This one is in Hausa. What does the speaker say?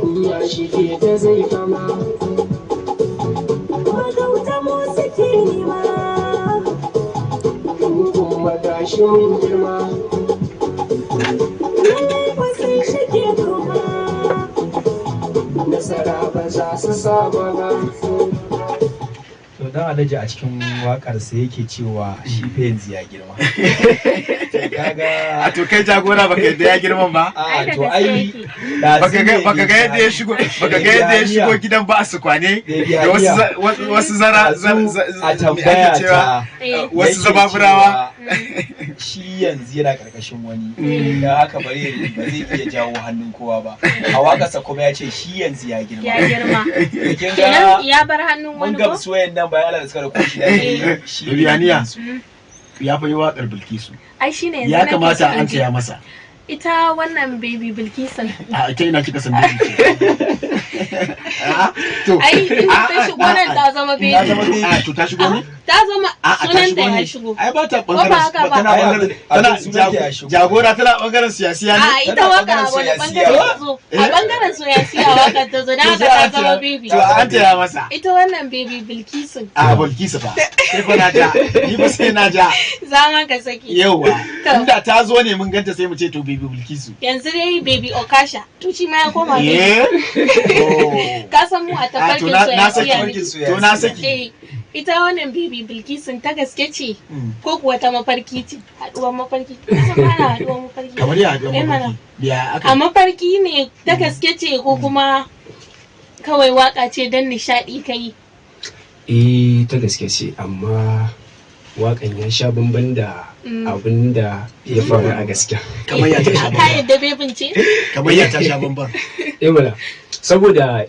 duniya shi ke ta zai fama magauta mu suke nema kuma tashi mun girma wasu shige kuma nasara ba za su saba ba. To dan Alhaji a cikin waƙarsa yake cewa shi fa yanzu ya girma. A to kai jagora baka yadda ya girman ba? A to ai baka ga yadda ya shigo gidan ba a su kwane da wasu zara a tambaya ta wasu zababurawa. Shi yanzu yana karkashin wani dan haka bare ba zai iya jawo hannun kowa ba. A waƙarsa kuma ya ce shi yanzu ya girma. Ya girma. Kenan ya bar hannun wani ko? Mun ga soyayyen nan bayan Allah da suka rako shi da shi. Riyaniya ya fa yi waƙar Bilkisu. Ai shine yanzu ya kamata an taya masa. Ita wannan baby Bilkisun. A ita ina kika san baby. Ai in ta shigo nan ta zama baby. A to ta shigo ne? Ta zama sunan ta ya shigo. Ai ba ta bangaren tana jagora tana bangaren siyasiya ne. A ita waka wani bangaren ta zo. A bangaren siyasiya waka ta zo dan haka ta zama baby. To an taya masa. Ita wannan baby Bilkisun. A Bilkisu fa. Sai fa na ja. Ni ba sai na ja. Zaman ka saki. Yawa. Inda ta zo ne mun ganta sai mu ce to baby Bilkisu. Yanzu dai baby Okasha. To shi ma ya koma baby. Ka san mu a tafarkin soyayya. To na saki. Ita wannan baby Bilkisun ta gaske ce ko kuwa ta mafarki ce? Haduwar mafarki. Kusan ana haduwar mafarki. Kamar ya haduwar mafarki. A mafarki ne ta gaske ce ko kuma kawai waka ce don nishadi kai? Ta gaske ce amma wakan ya sha bamban da abin da ya faru a gaskiya. Kamar ya ta sha bamban. Ka yadda bebin ce? Kamar ya ta sha bamban. Saboda